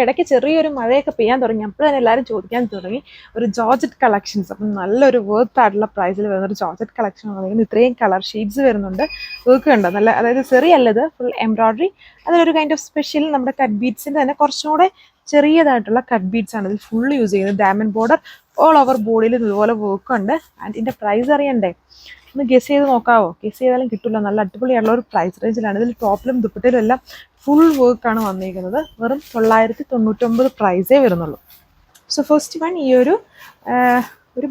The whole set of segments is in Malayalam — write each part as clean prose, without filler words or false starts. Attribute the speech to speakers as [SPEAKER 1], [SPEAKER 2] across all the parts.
[SPEAKER 1] ഇടയ്ക്ക് ചെറിയൊരു മഴയൊക്കെ പെയ്യാൻ തുടങ്ങി. അപ്പോൾ തന്നെ എല്ലാവരും ചോദിക്കാൻ തുടങ്ങി ഒരു ജോർജറ്റ് കളക്ഷൻസ്. അപ്പം നല്ലൊരു വർത്ത് ആയിട്ടുള്ള പ്രൈസിൽ വരുന്ന ഒരു ജോർജറ്റ് കളക്ഷൻ വന്നിരിക്കുന്നത്. ഇത്രയും കളർ ഷെയ്ഡ്സ് വരുന്നുണ്ട്. വർക്ക് ഉണ്ട് നല്ല, അതായത് ചെറിയല്ല, ഇത് ഫുൾ എംബ്രോയിഡറി. അതിലൊരു കൈൻഡ് ഓഫ് സ്പെഷ്യൽ നമ്മുടെ കട്ട് ബീഡ്സിൻ്റെ തന്നെ കുറച്ചും കൂടെ ചെറിയതായിട്ടുള്ള കട്ട് ബീഡ്സ് ആണ് ഇതിൽ ഫുൾ യൂസ് ചെയ്യുന്നത്. ഡയമണ്ട് ബോർഡർ ഓൾ ഓവർ ബോഡിയിൽ ഇതുപോലെ വർക്ക് ഉണ്ട്. ആൻഡ് ഇതിൻ്റെ പ്രൈസ് അറിയണ്ടേ? ഒന്ന് ഗസ് ചെയ്ത് നോക്കാവോ? ഗസ് ചെയ്താലും കിട്ടില്ല. നല്ല അടിപൊളിയായിട്ടുള്ള ഒരു പ്രൈസ് റേഞ്ചിലാണ്. ഇതിൽ ടോപ്പിലും ദുപ്പട്ടയിലും എല്ലാം ഫുൾ വർക്കാണ് വന്നിരിക്കുന്നത്. വെറും 999 പ്രൈസേ വരുന്നുള്ളൂ. സോ ഫസ്റ്റ് വൺ ഈ ഒരു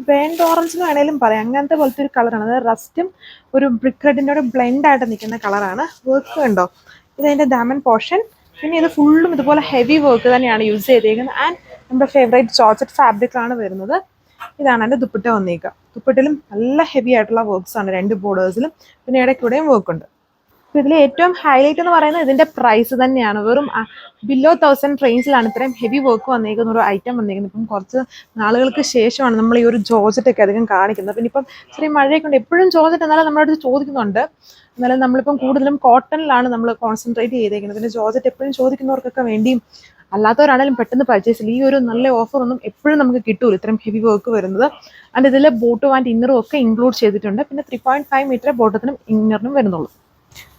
[SPEAKER 1] ബേൺഡ് ഓറഞ്ച് എന്ന് വേണേലും പറയാം, അങ്ങനത്തെ പോലത്തെ ഒരു കളറാണ്. അതായത് റസ്റ്റും ഒരു ബ്രിക്ക് റെഡിൻ്റെ ഒരു ബ്ലെൻഡ് ആയിട്ട് നിൽക്കുന്ന കളറാണ്. വർക്ക് ഉണ്ടോ? ഇതതിൻ്റെ ഡയമണ്ട് പോർഷൻ. പിന്നെ ഇത് ഫുള്ളും ഇതുപോലെ ഹെവി വർക്ക് തന്നെയാണ് യൂസ് ചെയ്തേക്കുന്നത്. ആൻഡ് നമ്മുടെ ഫേവറേറ്റ് ജോർജറ്റ് ഫാബ്രിക്കാണ് വരുന്നത്. ഇതാണ് എൻ്റെ ദുപ്പട്ട വന്നേക്കുക. ദുപ്പട്ടയിലും നല്ല ഹെവി ആയിട്ടുള്ള വർക്ക്സ് ആണ്, 2 ബോർഡേഴ്സിലും. പിന്നെ ഇടയ്ക്കൂടെയും വർക്ക് ഉണ്ട്. അപ്പോൾ ഇതിൽ ഏറ്റവും ഹൈലൈറ്റ് എന്ന് പറയുന്നത് ഇതിൻ്റെ പ്രൈസ് തന്നെയാണ്. വെറും ബിലോ 1000 റേഞ്ചിലാണ് ഇത്രയും ഹെവി വർക്ക് വന്നേക്കുന്ന ഒരു ഐറ്റം വന്നേക്കുന്നത്. ഇപ്പം കുറച്ച് നാളുകൾക്ക് ശേഷമാണ് നമ്മൾ ഈ ഒരു ജോർജറ്റ് ഒക്കെ അധികം കാണിക്കുന്നത്. പിന്നെ ഇപ്പം ചെറിയ മഴയൊക്കെ ഉണ്ട്. എപ്പോഴും ജോർജറ്റ് എന്നാലും നമ്മുടെ അടുത്ത് ചോദിക്കുന്നുണ്ട്. എന്നാലും നമ്മളിപ്പം കൂടുതലും കോട്ടണിലാണ് നമ്മൾ കോൺസെൻട്രേറ്റ് ചെയ്തേക്കുന്നത്. പിന്നെ ജോർജറ്റ് എപ്പോഴും ചോദിക്കുന്നവർക്കൊക്കെ വേണ്ടിയും അല്ലാത്തവരാണെങ്കിലും പെട്ടെന്ന് പർച്ചേസ് ചെയ്യും. ഈ ഒരു നല്ല ഓഫർ ഒന്നും എപ്പോഴും നമുക്ക് കിട്ടൂല, ഇത്രയും ഹെവി വർക്ക് വരുന്നത്. ആൻഡ് ഇതിൽ ബോട്ടും ആൻഡ് ഇന്നറും ഒക്കെ ഇൻക്ലൂഡ് ചെയ്തിട്ടുണ്ട്. പിന്നെ 3.5 മീറ്റർ ബോട്ടത്തിനും ഇന്നറിനും വരുന്നുള്ളൂ.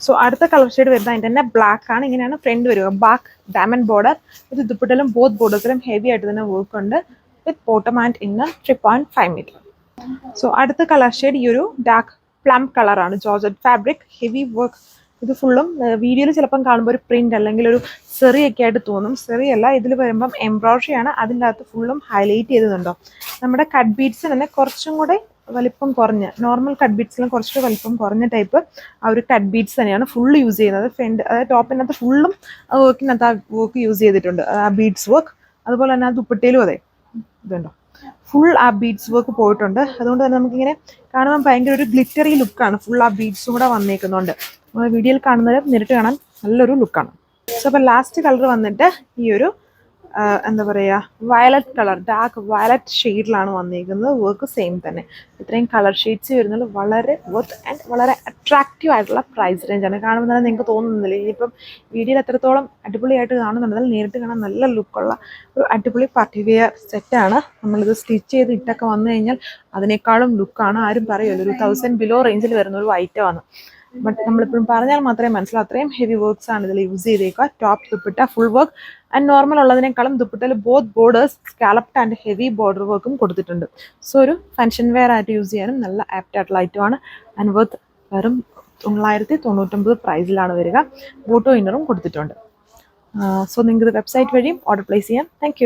[SPEAKER 1] സോ അടുത്ത കളർ ഷെയ്ഡ് വരുന്നത് അതിൻ്റെ തന്നെ ബ്ലാക്ക് ആണ്. ഇങ്ങനെയാണ് ഫ്രണ്ട് വരിക. Back diamond border. ഇത് ദുപ്പട്ടയിലും ബോത്ത് ബോർഡേഴ്സിലും ഹെവി ആയിട്ട് തന്നെ വർക്ക് ഉണ്ട്. With bottom and inner 3.5 metre. So അടുത്ത കളർ ഷെയ്ഡ് ഈ ഒരു ഡാർക്ക് പ്ലം കളറാണ്. Georgette fabric, heavy work. ഇത് ഫുള്ളും വീഡിയോയിൽ ചിലപ്പം കാണുമ്പോൾ ഒരു പ്രിന്റ് അല്ലെങ്കിൽ ഒരു സെറിയൊക്കെ ആയിട്ട് തോന്നും. സെറിയല്ല, ഇതിൽ വരുമ്പം എംബ്രോയിഡറി ആണ്. അതിൻ്റെ അകത്ത് ഫുള്ളും ഹൈലൈറ്റ് ചെയ്തതുണ്ടോ. നമ്മുടെ കട്ട് ബീഡ്സിന് തന്നെ കുറച്ചും കൂടെ വലിപ്പം കുറഞ്ഞ, നോർമൽ കട്ട് ബീഡ്സിലും കുറച്ചുകൂടെ വലിപ്പം കുറഞ്ഞ ടൈപ്പ് ആ ഒരു കട്ട് ബീഡ്സ് തന്നെയാണ് ഫുള്ള് യൂസ് ചെയ്യുന്നത്. ഫ്രണ്ട് അതായത് ടോപ്പിനകത്ത് ഫുള്ളും വർക്കിനകത്ത് ആ വർക്ക് യൂസ് ചെയ്തിട്ടുണ്ട്, ആ ബീഡ്സ് വർക്ക്. അതുപോലെ തന്നെ ആ ദുപ്പട്ടയിലും അതെ, ഇതുണ്ടോ ഫുൾ ആ ബീഡ്സ് വർക്ക് പോയിട്ടുണ്ട്. അതുകൊണ്ട് തന്നെ നമുക്കിങ്ങനെ കാണുമ്പോൾ ഭയങ്കര ഒരു ഗ്ലിറ്ററി ലുക്കാണ്. ഫുൾ ആ ബീഡ്സും കൂടെ വന്നേക്കുന്നുണ്ട്. നമ്മൾ വീഡിയോയിൽ കാണുന്നത് നേരിട്ട് കാണാൻ നല്ലൊരു ലുക്കാണ്. സോ അപ്പോൾ ലാസ്റ്റ് കളർ വന്നിട്ട് ഈ ഒരു എന്താ പറയുക, വയലറ്റ് കളർ, ഡാർക്ക് വയലറ്റ് ഷെയ്ഡിലാണ് വന്നിരിക്കുന്നത്. വർക്ക് സെയിം തന്നെ. ഇത്രയും കളർ ഷെയ്ഡ്സ് വരുന്നത് വളരെ വർത്ത് ആൻഡ് വളരെ അട്രാക്റ്റീവ് ആയിട്ടുള്ള പ്രൈസ് റേഞ്ചാണ്. കാണുമ്പോൾ തന്നെ നിങ്ങൾക്ക് തോന്നുന്നില്ല. ഇനിയിപ്പം വീഡിയോയിൽ എത്രത്തോളം അടിപൊളിയായിട്ട് കാണുന്നുണ്ടെങ്കിൽ നേരിട്ട് കാണാൻ നല്ല ലുക്കുള്ള ഒരു അടിപൊളി പാർട്ടി വെയർ സെറ്റാണ്. നമ്മളിത് സ്റ്റിച്ച് ചെയ്ത് ഇട്ടൊക്കെ വന്നു കഴിഞ്ഞാൽ അതിനേക്കാളും ലുക്കാണ്. ആരും പറയുമല്ലോ, ഒരു 1000 ബിലോ റേഞ്ചിൽ വരുന്ന ഒരു ഐറ്റമാണ്. ബട്ട് നമ്മളിപ്പോഴും പറഞ്ഞാൽ മാത്രമേ മനസ്സിലാവും. അത്രയും ഹെവി വർക്ക്സ് ആണ് ഇതിൽ യൂസ് ചെയ്തേക്കുക. Top dupatta full work and normal ഉള്ളതിനേക്കാളും ദുപ്പട്ടയിൽ both borders scalloped and heavy border വർക്കും കൊടുത്തിട്ടുണ്ട്. സോ ഒരു ഫംഗ്ഷൻ വെയർ ആയിട്ട് യൂസ് ചെയ്യാനും നല്ല ആപ്റ്റ് ആയിട്ടുള്ള ഐറ്റമാണ്. ആൻഡ് വർത്ത് വെറും 999 പ്രൈസിലാണ് വരിക. ബോട്ടോ ഇന്നറും കൊടുത്തിട്ടുണ്ട്. സോ നിങ്ങൾക്ക് ഇത് വെബ്സൈറ്റ് വഴിയും ഓർഡർ പ്ലേസ് ചെയ്യാം. താങ്ക്